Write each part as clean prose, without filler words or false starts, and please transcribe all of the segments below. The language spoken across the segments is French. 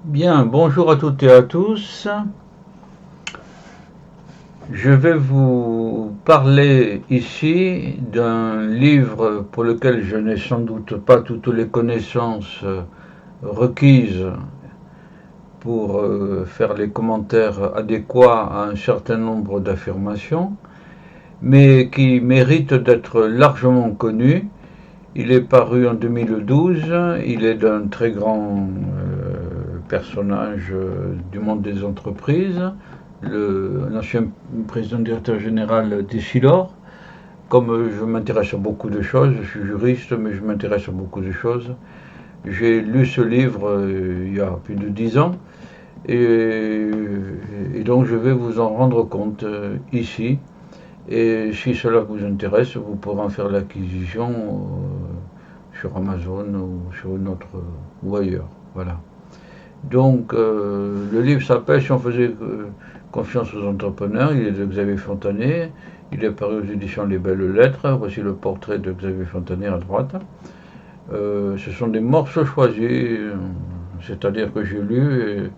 Bien, bonjour à toutes et à tous. Je vais vous parler ici d'un livre pour lequel je n'ai sans doute pas toutes les connaissances requises pour faire les commentaires adéquats à un certain nombre d'affirmations, mais qui mérite d'être largement connu. Il est paru en 2012, il est d'un très grand personnage du monde des entreprises, l'ancien président directeur général d'Essilor. Comme je m'intéresse à beaucoup de choses, je suis juriste, mais je m'intéresse à beaucoup de choses. J'ai lu ce livre il y a plus de 10 ans, et donc je vais vous en rendre compte ici. Et si cela vous intéresse, vous pourrez en faire l'acquisition sur Amazon ou sur une autre ou ailleurs. Voilà. Donc le livre s'appelle Si on faisait confiance aux entrepreneurs. Il est de Xavier Fontanet. Il est paru aux éditions Les Belles Lettres. Voici le portrait de Xavier Fontanet à droite. Ce sont des morceaux choisis, c'est-à-dire que j'ai lu.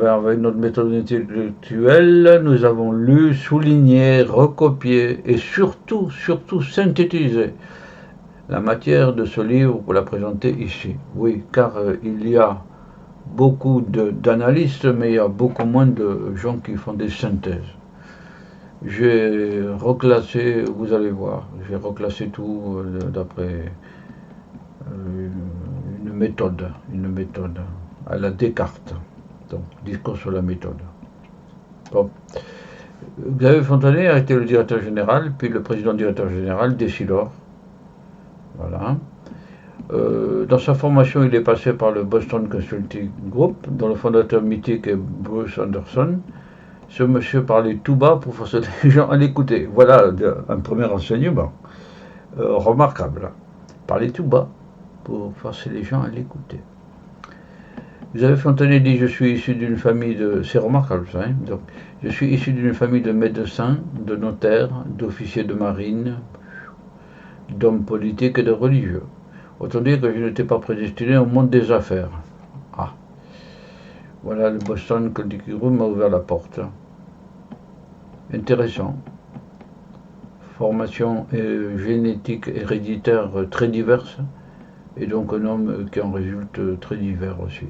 Avec notre méthode intellectuelle, nous avons lu, souligné, recopié et surtout synthétisé la matière de ce livre pour la présenter ici. Oui, car il y a beaucoup d'analystes, mais il y a beaucoup moins de gens qui font des synthèses. J'ai reclassé, vous allez voir, j'ai reclassé tout d'après une méthode à la Descartes. Donc, discours sur la méthode. Bon. Xavier Fontanet a été le directeur général, puis le président directeur général d'Essilor. Voilà. Dans sa formation, il est passé par le Boston Consulting Group, dont le fondateur mythique est Bruce Anderson. Ce monsieur parlait tout bas pour forcer les gens à l'écouter. Voilà un premier enseignement remarquable. Parler tout bas pour forcer les gens à l'écouter. Xavier Fontanet dit: je suis issu d'une famille de... C'est remarquable ça, hein. Donc, je suis issu d'une famille de médecins, de notaires, d'officiers de marine, d'hommes politiques et de religieux. Autant dire que je n'étais pas prédestiné au monde des affaires. Ah, voilà, le Boston Consulting Group m'a ouvert la porte. Intéressant. Formation génétique héréditaire très diverse, et donc un homme qui en résulte très divers aussi.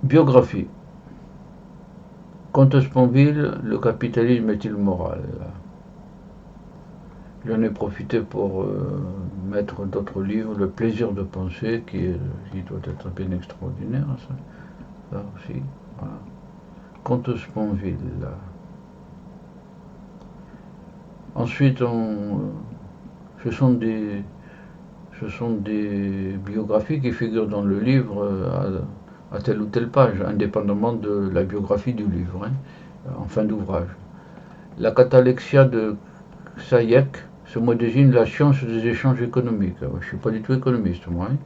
Biographie. Comte Sponville, le capitalisme est-il moral? J'en ai profité pour mettre d'autres livres, Le plaisir de penser, qui doit être bien extraordinaire, ça aussi. Voilà. Comte Sponville. Ensuite, ce sont des biographies qui figurent dans le livre à telle ou telle page, indépendamment de la biographie du livre, hein, en fin d'ouvrage. La catalexia de Hayek, ce mot désigne la science des échanges économiques. Je ne suis pas du tout économiste, moi. Hein.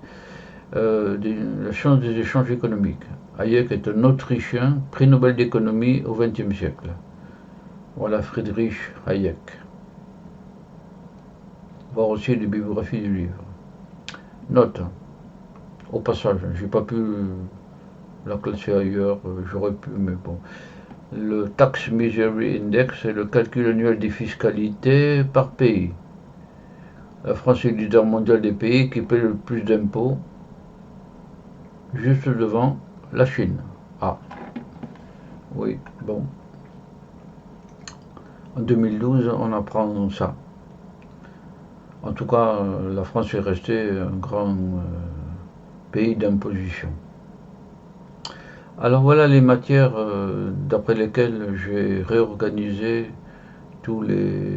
La science des échanges économiques. Hayek est un Autrichien, prix Nobel d'économie au XXe siècle. Voilà Friedrich Hayek. Voir aussi les bibliographies du livre. Note, au passage, j'ai pas pu la classer ailleurs, j'aurais pu, mais bon. Le Tax Misery Index est le calcul annuel des fiscalités par pays. La France est le leader mondial des pays qui paient le plus d'impôts, juste devant la Chine. Ah, oui, bon. En 2012, on apprend ça. En tout cas, la France est restée un grand pays d'imposition. Alors voilà les matières d'après lesquelles j'ai réorganisé tous les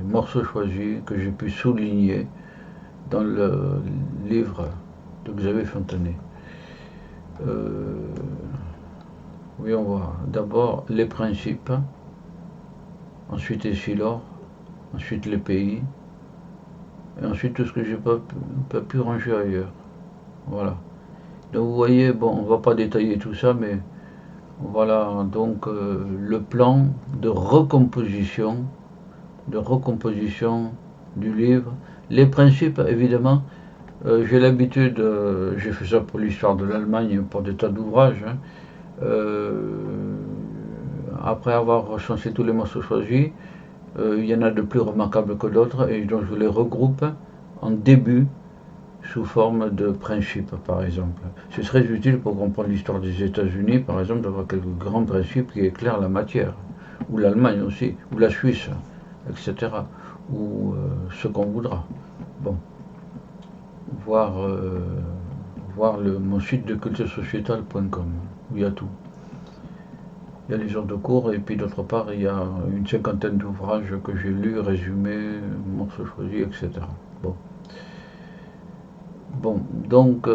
morceaux choisis que j'ai pu souligner dans le livre de Xavier Fontanet. Oui, on voit d'abord les principes, ensuite Essilor, ensuite les pays, et ensuite tout ce que j'ai pas pu ranger ailleurs. Voilà. Donc vous voyez, bon, on ne va pas détailler tout ça, mais voilà donc le plan de recomposition du livre, Les principes, évidemment, j'ai l'habitude, j'ai fait ça pour l'histoire de l'Allemagne, pour des tas d'ouvrages, hein. Après avoir recensé tous les morceaux choisis, il y en a de plus remarquables que d'autres, et donc je les regroupe en début sous forme de principes, par exemple. Ce serait utile pour comprendre l'histoire des États-Unis, par exemple, d'avoir quelques grands principes qui éclairent la matière, ou l'Allemagne aussi, ou la Suisse, etc., ou ce qu'on voudra. Bon, voir, mon site de culturesociétale.com, où il y a tout. Il y a les heures de cours, et puis d'autre part, il y a une cinquantaine d'ouvrages que j'ai lus, résumés, morceaux choisis, etc. Bon. Bon, donc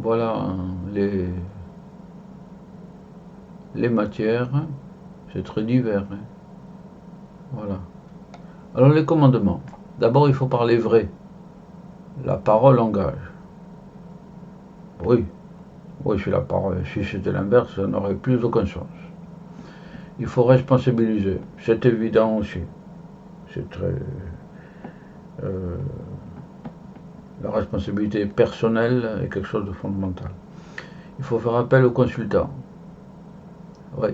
voilà les matières, c'est très divers, hein. Voilà. Alors les commandements. D'abord, il faut parler vrai. La parole engage. Oui, oui, c'est la parole. Si c'était l'inverse, ça n'aurait plus aucun sens. Il faut responsabiliser. C'est évident aussi. C'est très. La responsabilité personnelle est quelque chose de fondamental. Il faut faire appel aux consultants. Oui,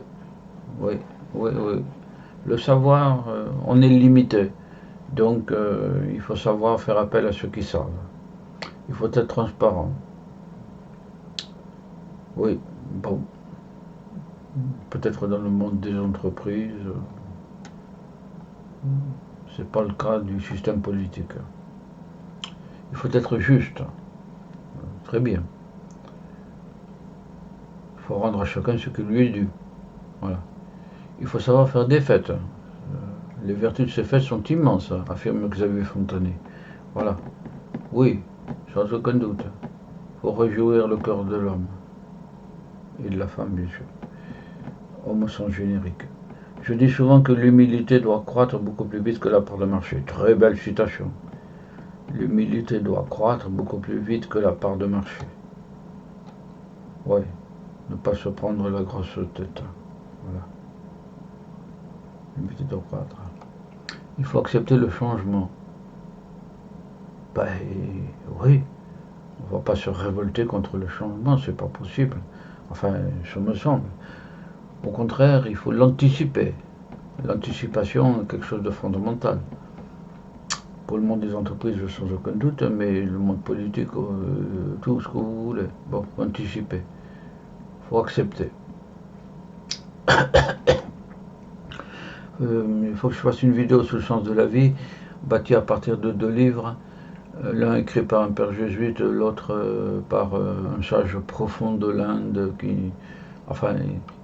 oui, oui, oui. Le savoir, on est limité. Donc, il faut savoir faire appel à ceux qui savent. Il faut être transparent. Oui, bon. Peut-être dans le monde des entreprises, c'est pas le cas du système politique. Il faut être juste. Très bien. Il faut rendre à chacun ce qui lui est dû. Voilà. Il faut savoir faire des fêtes. Les vertus de ces fêtes sont immenses, affirme Xavier Fontanet. Voilà. Oui, sans aucun doute. Il faut réjouir le cœur de l'homme. Et de la femme, bien sûr. Homme au sens générique. Je dis souvent que l'humilité doit croître beaucoup plus vite que la part de marché. Très belle citation. L'humilité doit croître beaucoup plus vite que la part de marché. Ouais, ne pas se prendre la grosse tête. Voilà. L'humilité doit croître. Il faut accepter le changement. Ben oui, on ne va pas se révolter contre le changement, c'est pas possible. Enfin, ça me semble. Au contraire, il faut l'anticiper. L'anticipation est quelque chose de fondamental. Pour le monde des entreprises, sans aucun doute, mais le monde politique, tout ce que vous voulez. Bon, anticiper. Il faut accepter. Il faut que je fasse une vidéo sur le sens de la vie, bâtie à partir de 2 livres. L'un écrit par un père jésuite, l'autre par un sage profond de l'Inde qui... Enfin,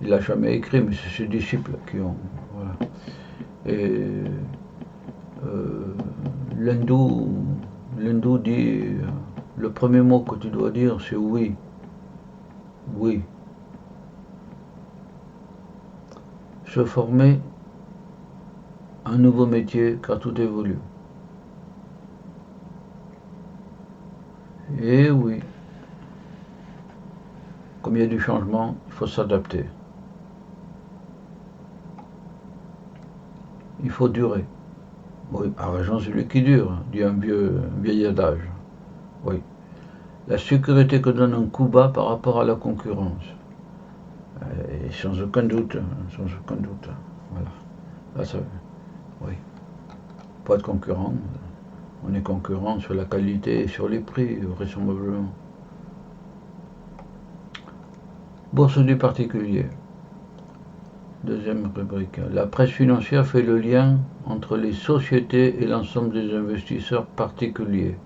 il l'a jamais écrit, mais c'est ses disciples qui ont... Voilà. Et l'hindou dit, le premier mot que tu dois dire, c'est oui. Oui. Se former un nouveau métier, car tout évolue. Et oui. Comme il y a du changement, il faut s'adapter. Il faut durer. Oui, à raison celui qui dure, dit un vieil adage. Oui. La sécurité que donne un coup bas par rapport à la concurrence. Et sans aucun doute, sans aucun doute. Voilà. Là, ça, oui. Pas de concurrent. On est concurrent sur la qualité et sur les prix, vraisemblablement. Bourse du particulier. Deuxième rubrique. La presse financière fait le lien entre les sociétés et l'ensemble des investisseurs particuliers.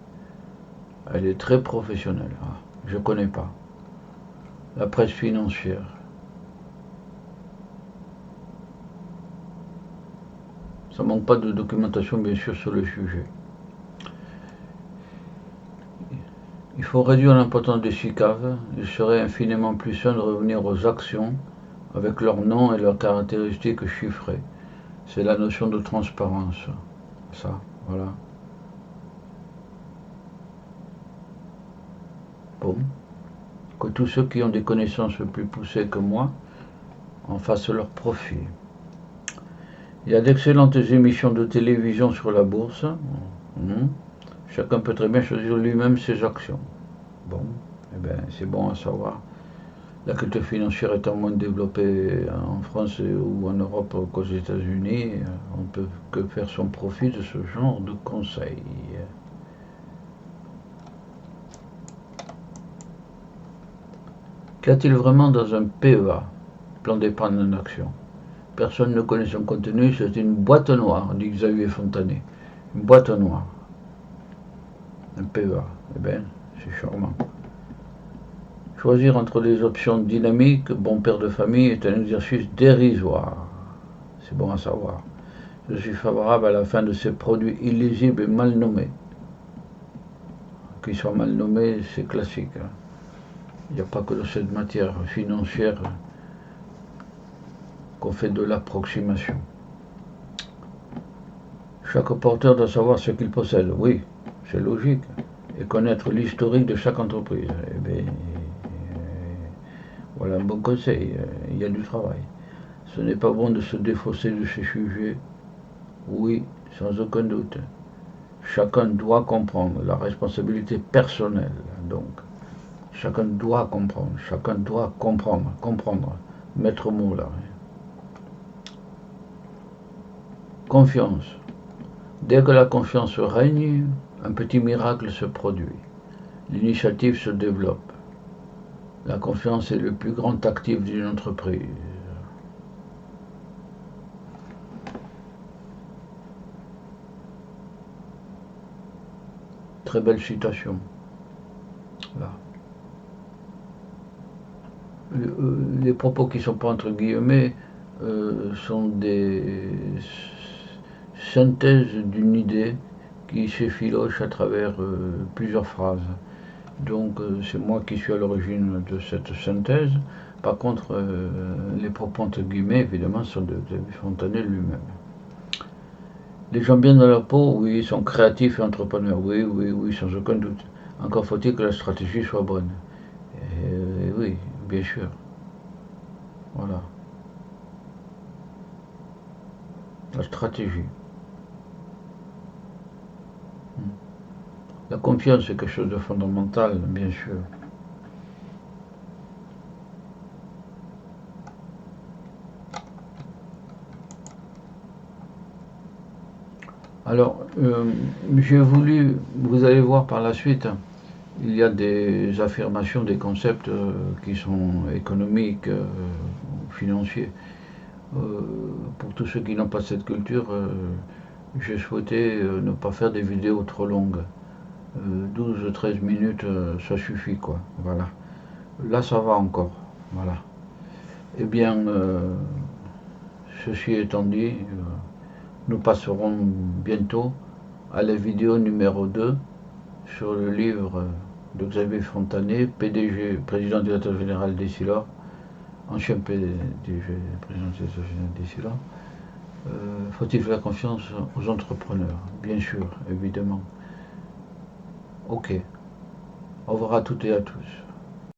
Elle est très professionnelle. Ah, je ne connais pas. La presse financière. Ça ne manque pas de documentation, bien sûr, sur le sujet. Il faut réduire l'importance des SICAV. Il serait infiniment plus sain de revenir aux actions avec leur nom et leurs caractéristiques chiffrées. C'est la notion de transparence. Ça, voilà. Bon. Que tous ceux qui ont des connaissances plus poussées que moi en fassent leur profit. Il y a d'excellentes émissions de télévision sur la bourse. Chacun peut très bien choisir lui-même ses actions. Bon, eh bien, c'est bon à savoir. La culture financière étant moins développée en France ou en Europe qu'aux États-Unis, on ne peut que faire son profit de ce genre de conseils. Qu'y a-t-il vraiment dans un PEA, plan d'épargne en action? Personne ne connaît son contenu, c'est une boîte noire, dit Xavier Fontanet. Une boîte noire. Un PEA. Eh bien, c'est charmant. Choisir entre les options dynamiques, bon père de famille, est un exercice dérisoire. C'est bon à savoir. Je suis favorable à la fin de ces produits illisibles et mal nommés. Qu'ils soient mal nommés, c'est classique. Il n'y a pas que de cette matière financière qu'on fait de l'approximation. Chaque porteur doit savoir ce qu'il possède. Oui, c'est logique. Et connaître l'historique de chaque entreprise. Eh bien, voilà un bon conseil. Il y a du travail. Ce n'est pas bon de se défausser de ces sujets. Oui, sans aucun doute. Chacun doit comprendre la responsabilité personnelle. Donc, chacun doit comprendre. Mettre mot là. Confiance. Dès que la confiance règne, un petit miracle se produit. L'initiative se développe. La confiance est le plus grand actif d'une entreprise. Très belle citation. Là. Les propos qui ne sont pas entre guillemets sont des synthèses d'une idée qui s'effiloche à travers plusieurs phrases. Donc c'est moi qui suis à l'origine de cette synthèse. Par contre, les propos entre guillemets, évidemment, sont de Xavier Fontanet lui-même. Les gens bien dans leur peau, oui, sont créatifs et entrepreneurs, oui, sans aucun doute. Encore faut-il que la stratégie soit bonne. Et oui, bien sûr. Voilà. La stratégie. La confiance est quelque chose de fondamental, bien sûr. Alors, j'ai voulu, vous allez voir par la suite, il y a des affirmations, des concepts qui sont économiques, financiers. Pour tous ceux qui n'ont pas cette culture, j'ai souhaité ne pas faire des vidéos trop longues. 12-13 minutes, ça suffit, quoi. Voilà. Là, ça va encore. Voilà. Eh bien, ceci étant dit, nous passerons bientôt à la vidéo numéro 2 sur le livre de Xavier Fontanet, PDG, président directeur général d'Essilor, ancien PDG, président directeur général d'Essilor. Faut-il faire confiance aux entrepreneurs? Bien sûr, évidemment. Ok. Au revoir à toutes et à tous.